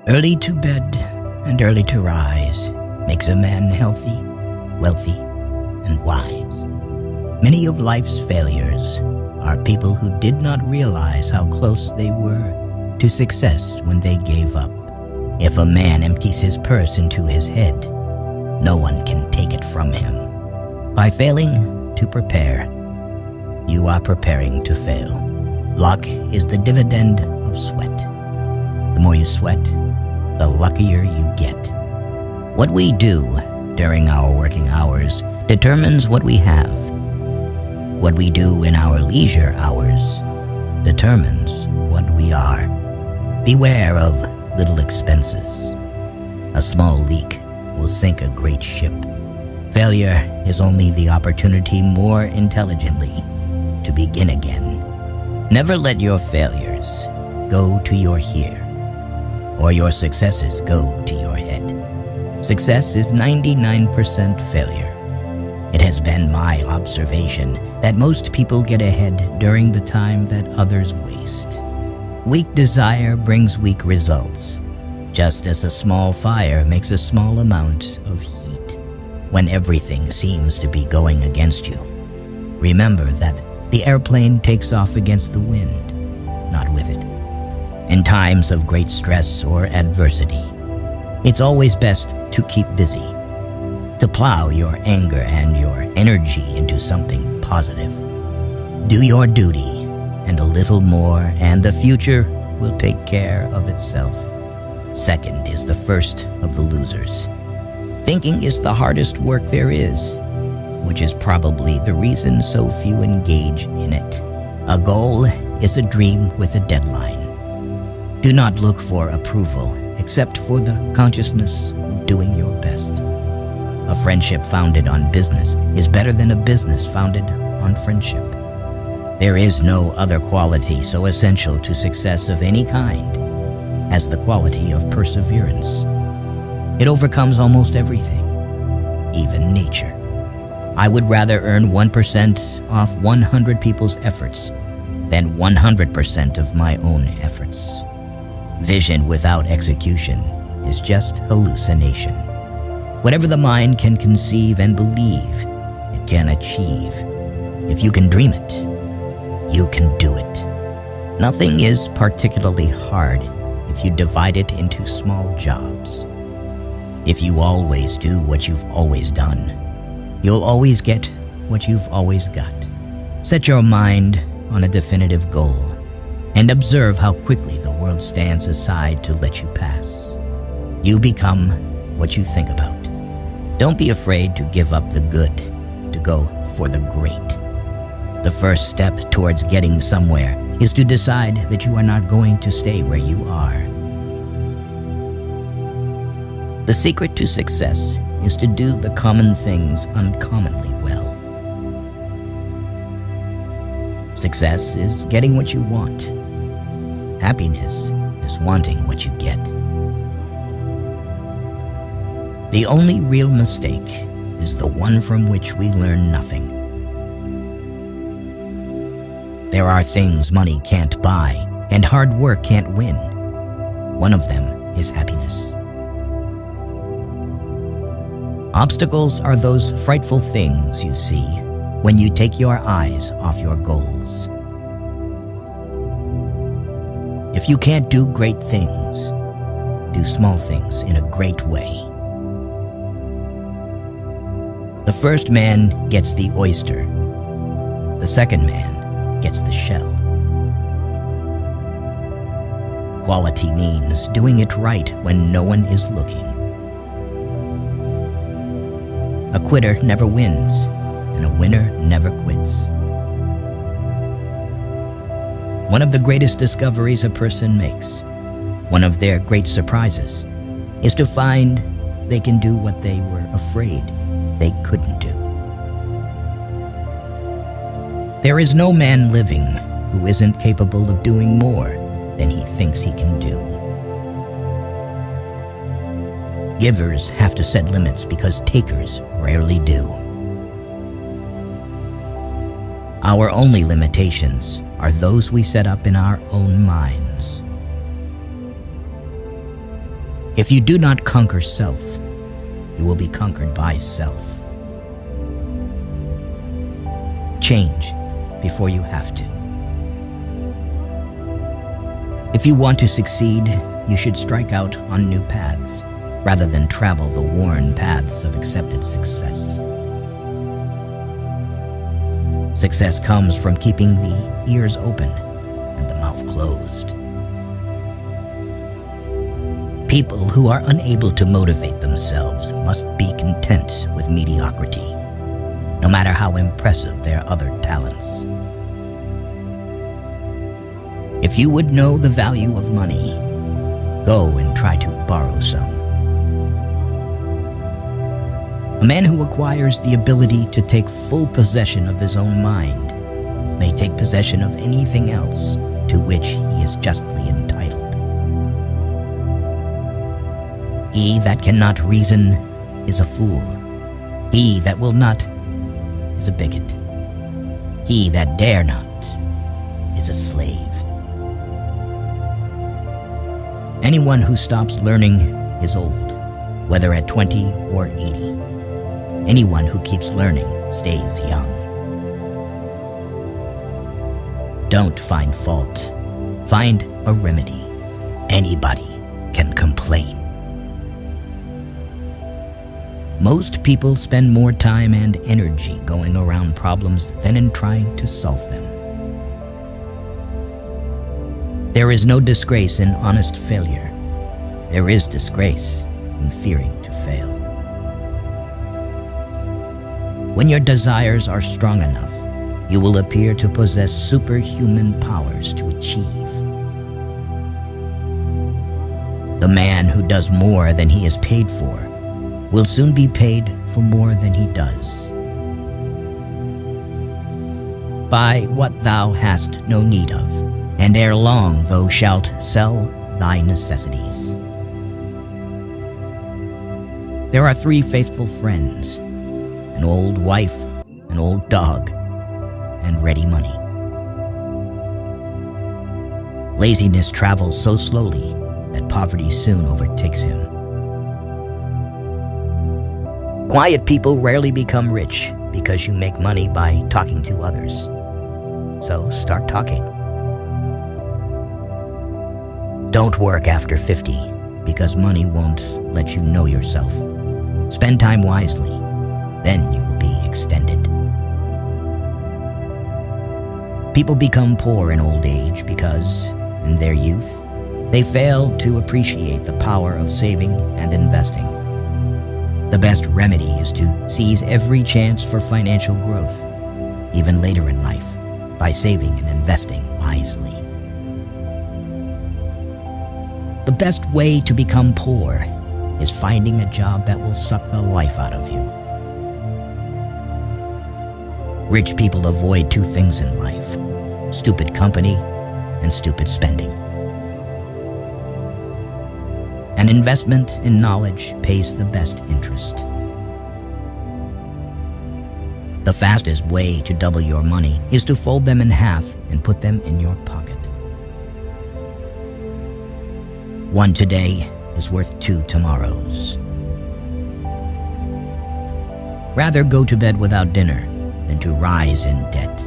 Early to bed and early to rise makes a man healthy, wealthy, and wise. Many of life's failures are people who did not realize how close they were to success when they gave up. If a man empties his purse into his head, no one can take it from him. By failing to prepare, you are preparing to fail. Luck is the dividend of sweat. The more you sweat, the luckier you get. What we do during our working hours determines what we have. What we do in our leisure hours determines what we are. Beware of little expenses. A small leak will sink a great ship. Failure is only the opportunity more intelligently to begin again. Never let your failures go to your here, or your successes go to your head. Success is 99% failure. It has been my observation that most people get ahead during the time that others waste. Weak desire brings weak results, just as a small fire makes a small amount of heat. When everything seems to be going against you, remember that the airplane takes off against the wind, not with it. In times of great stress or adversity, it's always best to keep busy, to plow your anger and your energy into something positive. Do your duty and a little more, and the future will take care of itself. Second is the first of the losers. Thinking is the hardest work there is, which is probably the reason so few engage in it. A goal is a dream with a deadline. Do not look for approval except for the consciousness of doing your best. A friendship founded on business is better than a business founded on friendship. There is no other quality so essential to success of any kind as the quality of perseverance. It overcomes almost everything, even nature. I would rather earn 1% off 100 people's efforts than 100% of my own efforts. Vision without execution is just hallucination. Whatever the mind can conceive and believe, it can achieve. If you can dream it, you can do it. Nothing is particularly hard if you divide it into small jobs. If you always do what you've always done, you'll always get what you've always got. Set your mind on a definitive goal and observe how quickly the world stands aside to let you pass. You become what you think about. Don't be afraid to give up the good to go for the great. The first step towards getting somewhere is to decide that you are not going to stay where you are. The secret to success is to do the common things uncommonly well. Success is getting what you want. Happiness is wanting what you get. The only real mistake is the one from which we learn nothing. There are things money can't buy and hard work can't win. One of them is happiness. Obstacles are those frightful things you see when you take your eyes off your goals. If you can't do great things, do small things in a great way. The first man gets the oyster. The second man gets the shell. Quality means doing it right when no one is looking. A quitter never wins, and a winner never quits. One of the greatest discoveries a person makes, one of their great surprises, is to find they can do what they were afraid they couldn't do. There is no man living who isn't capable of doing more than he thinks he can do. Givers have to set limits because takers rarely do. Our only limitations are those we set up in our own minds. If you do not conquer self, you will be conquered by self. Change before you have to. If you want to succeed, you should strike out on new paths, rather than travel the worn paths of accepted success. Success comes from keeping the ears open and the mouth closed. People who are unable to motivate themselves must be content with mediocrity, no matter how impressive their other talents. If you would know the value of money, go and try to borrow some. A man who acquires the ability to take full possession of his own mind may take possession of anything else to which he is justly entitled. He that cannot reason is a fool. He that will not is a bigot. He that dare not is a slave. Anyone who stops learning is old, whether at 20 or 80. Anyone who keeps learning stays young. Don't find fault. Find a remedy. Anybody can complain. Most people spend more time and energy going around problems than in trying to solve them. There is no disgrace in honest failure. There is disgrace in fearing to fail. When your desires are strong enough, you will appear to possess superhuman powers to achieve. The man who does more than he is paid for will soon be paid for more than he does. Buy what thou hast no need of, and ere long thou shalt sell thy necessities. There are 3 faithful friends: an old wife, an old dog, and ready money. Laziness travels so slowly that poverty soon overtakes him. Quiet people rarely become rich because you make money by talking to others. So start talking. Don't work after 50 because money won't let you know yourself. Spend time wisely, then you will be extended. People become poor in old age because, in their youth, they fail to appreciate the power of saving and investing. The best remedy is to seize every chance for financial growth, even later in life, by saving and investing wisely. The best way to become poor is finding a job that will suck the life out of you. Rich people avoid 2 things in life: stupid company and stupid spending. An investment in knowledge pays the best interest. The fastest way to double your money is to fold them in half and put them in your pocket. One today is worth 2 tomorrows. Rather go to bed without dinner than to rise in debt.